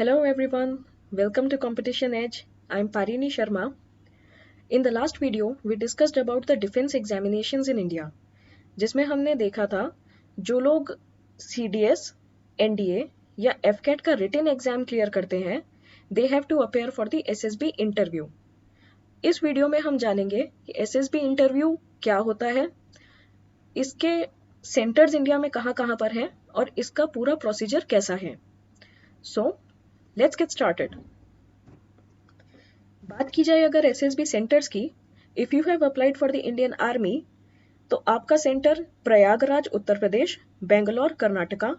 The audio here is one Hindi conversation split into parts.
Hello everyone, welcome to Competition Edge. I'm Parini Sharma. In the last video, we discussed about the defense examinations in India, जिसमें हमने देखा था जो लोग CDS, NDA या FCAT का रिटन एग्जाम क्लियर करते हैं, they have to appear for the SSB interview. इस वीडियो में हम जानेंगे कि SSB इंटरव्यू क्या होता है, इसके सेंटर्स इंडिया में कहाँ पर हैं और इसका पूरा प्रोसीजर कैसा है. So, let's get started. बात की जाए अगर SSB सेंटर्स की, if you have applied for the Indian army तो आपका सेंटर प्रयागराज उत्तर प्रदेश, बेंगलोर कर्नाटका,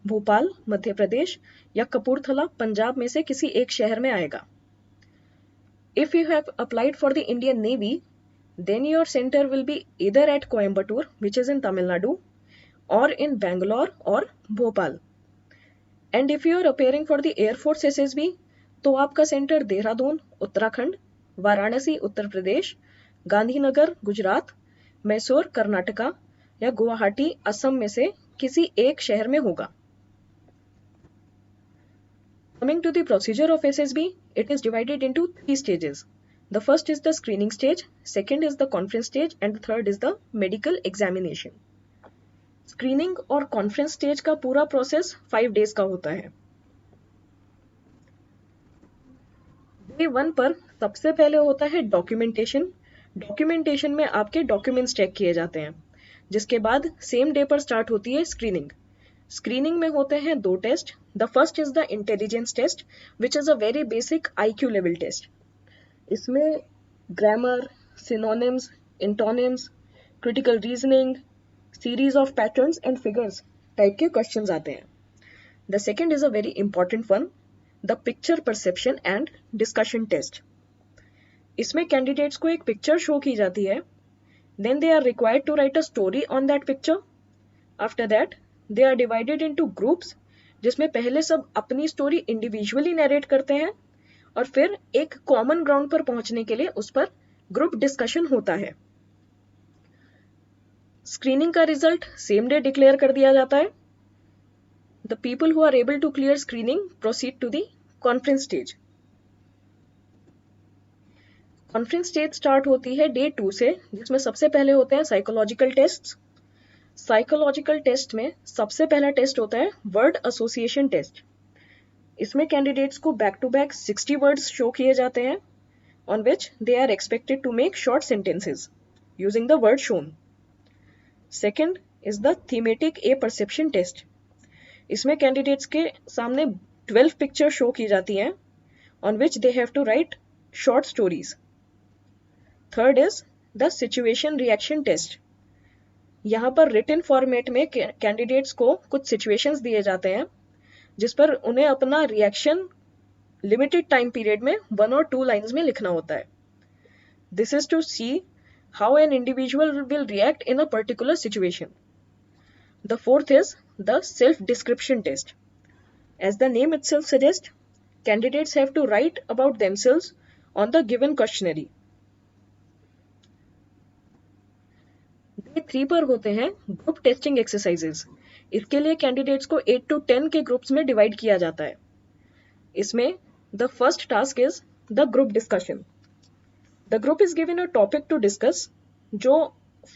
भोपाल मध्य प्रदेश या कपूरथला पंजाब में से किसी एक शहर में आएगा. If you have applied for the Indian navy then your centre will be इधर at Coimbatore which is in Tamil Nadu और इन बेंगलोर और Bhopal. And if you are appearing for the air force SSB तो आपका सेंटर देहरादून उत्तराखंड, वाराणसी उत्तर प्रदेश, गांधीनगर गुजरात, मैसूर कर्नाटका या गुवाहाटी असम में से किसी एक शहर में होगा. Coming to the procedure of SSB, it is divided into 3 stages. The first is the screening stage, second is the conference stage and the third is the medical examination. Screening और conference stage का पूरा process 5 days का होता है. Day 1 पर सबसे पहले होता है डॉक्यूमेंटेशन. डॉक्यूमेंटेशन में आपके डॉक्यूमेंट्स चेक किए जाते हैं, जिसके बाद सेम डे पर स्टार्ट होती है स्क्रीनिंग. स्क्रीनिंग में होते हैं 2 test. The first is the intelligence test which is a very basic IQ level test. इसमें grammar, synonyms, antonyms, critical reasoning, series of patterns and figures type के क्वेश्चंस आते हैं. The second is a very important one, the picture perception and discussion test. इसमें कैंडिडेट्स को एक पिक्चर शो की जाती है, then they are required to write a story on that picture. After that they are divided into groups, जिसमें पहले सब अपनी स्टोरी इंडिविजुअली नरेट करते हैं और फिर एक कॉमन ग्राउंड पर पहुंचने के लिए उस पर ग्रुप डिस्कशन होता है. स्क्रीनिंग का रिजल्ट सेम डे डिक्लेयर कर दिया जाता है. The people who are able to clear screening proceed to the conference stage. Conference stage start होती है डे 2 से, जिसमें सबसे पहले होते हैं साइकोलॉजिकल टेस्ट. साइकोलॉजिकल टेस्ट में सबसे पहला टेस्ट होता है वर्ड एसोसिएशन टेस्ट. इसमें कैंडिडेट्स को back to back 60 words show किए जाते हैं on which they are expected to make short sentences using the word shown. Second is the thematic a perception test. इसमें कैंडिडेट्स के सामने 12 पिक्चर शो की जाती हैं on which they have to write short stories. Third is the situation reaction test. यहाँ पर रिटन फॉर्मेट में कैंडिडेट्स को कुछ सिचुएशंस दिए जाते हैं जिस पर उन्हें अपना रिएक्शन लिमिटेड टाइम पीरियड में 1 और 2 लाइन्स में लिखना होता है. This is to see how an individual will react in a particular situation. The fourth is the self description test. As the name itself suggest, candidates have to write about themselves on the given questionnaire. Day 3 पर होते हैं ग्रुप टेस्टिंग एक्सरसाइजेस. इसके लिए कैंडिडेट्स को 8 to 10 के ग्रुप्स में डिवाइड किया जाता है. इसमें the first task is the group discussion. The group is given a topic to discuss जो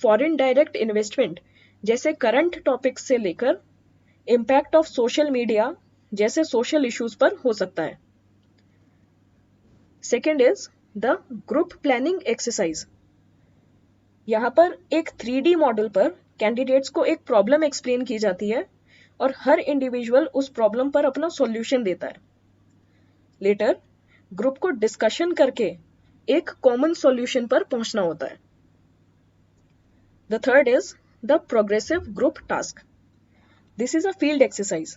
फॉरेन डायरेक्ट इन्वेस्टमेंट जैसे करंट टॉपिक्स से लेकर इम्पैक्ट ऑफ सोशल मीडिया जैसे सोशल इश्यूज पर हो सकता है. Second is the group planning exercise. यहाँ पर एक 3D मॉडल पर कैंडिडेट्स को एक प्रॉब्लम एक्सप्लेन की जाती है और हर इंडिविजुअल उस प्रॉब्लम पर अपना सॉल्यूशन देता है. लेटर ग्रुप को डिस्कशन करके एक कॉमन सॉल्यूशन पर पहुंचना होता है. The third is the progressive group task. This is a field exercise.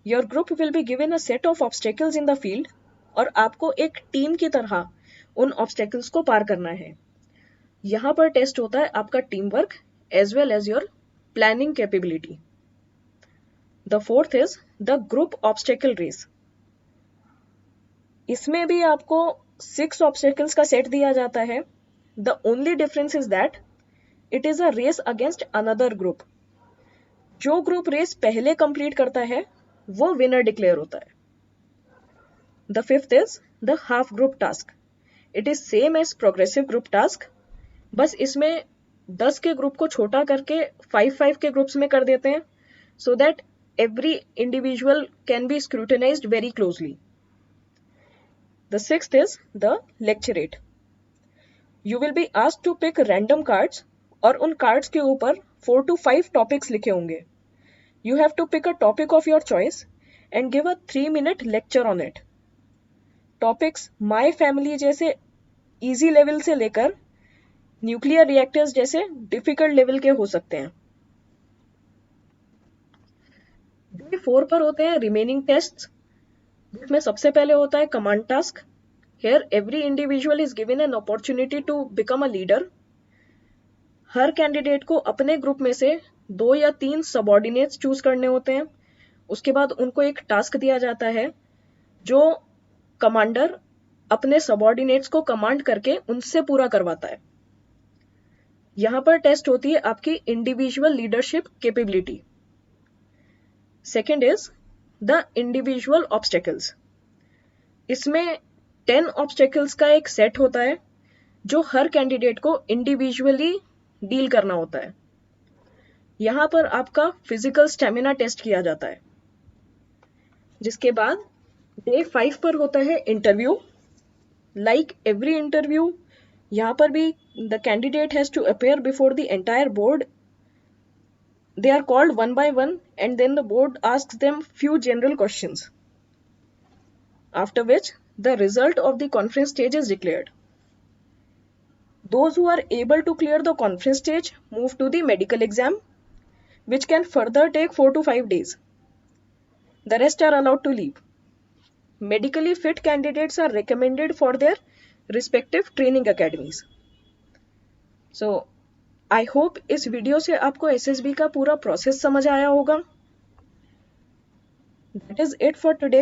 Your group will be given a set of obstacles in the field और आपको एक टीम की तरह उन ऑब्स्टेकल्स को पार करना है. यहाँ पर टेस्ट होता है आपका team work as well as your planning capability. The fourth is the group obstacle race. इसमें भी आपको 6 ऑब्स्टेकल्स का सेट दिया जाता है. The only difference is that it is a race against another group. जो ग्रुप रेस पहले कंप्लीट करता है वो विनर डिक्लेयर होता है. The fifth is the half group task. It is same as progressive group task, बस इसमें 10 के ग्रुप को छोटा करके 5 के ग्रुप्स में कर देते हैं, so that every individual can be scrutinized very closely. The sixth is the lecturate. You will be asked to pick random cards, और उन कार्ड्स के ऊपर 4 to 5 टॉपिक्स लिखे होंगे. You have to pick a topic of your choice and give a 3-minute lecture on it. Topics my family जैसे इजी लेवल से लेकर न्यूक्लियर रिएक्टर्स जैसे डिफिकल्ट लेवल के हो सकते हैं. डे 4 पर होते हैं रिमेनिंग टेस्ट्स, जिसमें सबसे पहले होता है command task. Here every individual is given an opportunity to become a leader. हर कैंडिडेट को अपने ग्रुप में से 2 या 3 सबऑर्डिनेट्स चूज करने होते हैं. उसके बाद उनको एक टास्क दिया जाता है जो कमांडर अपने सबऑर्डिनेट्स को कमांड करके उनसे पूरा करवाता है. यहां पर टेस्ट होती है आपकी individual leadership capability. Second is the individual obstacles. इसमें 10 ऑब्स्टेकल्स का एक सेट होता है जो हर कैंडिडेट को इंडिविजुअली डील करना होता है. यहां पर आपका फिजिकल स्टेमिना टेस्ट किया जाता है. जिसके बाद डे 5 पर होता है इंटरव्यू. लाइक एवरी इंटरव्यू, यहां पर भी the candidate has to appear before the entire board. They are called one by one and then the board asks them few general questions, after which the result of the conference stage is declared. Those who are able to clear the conference stage move to the medical exam, which can further take 4 to 5 days. The rest are allowed to leave. Medically fit candidates are recommended for their respective training academies. So, I hope इस वीडियो से आपको एसएसबी का पूरा प्रोसेस समझ आया होगा. That is it for today.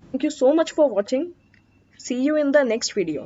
Thank you so much for watching. See you in the next video.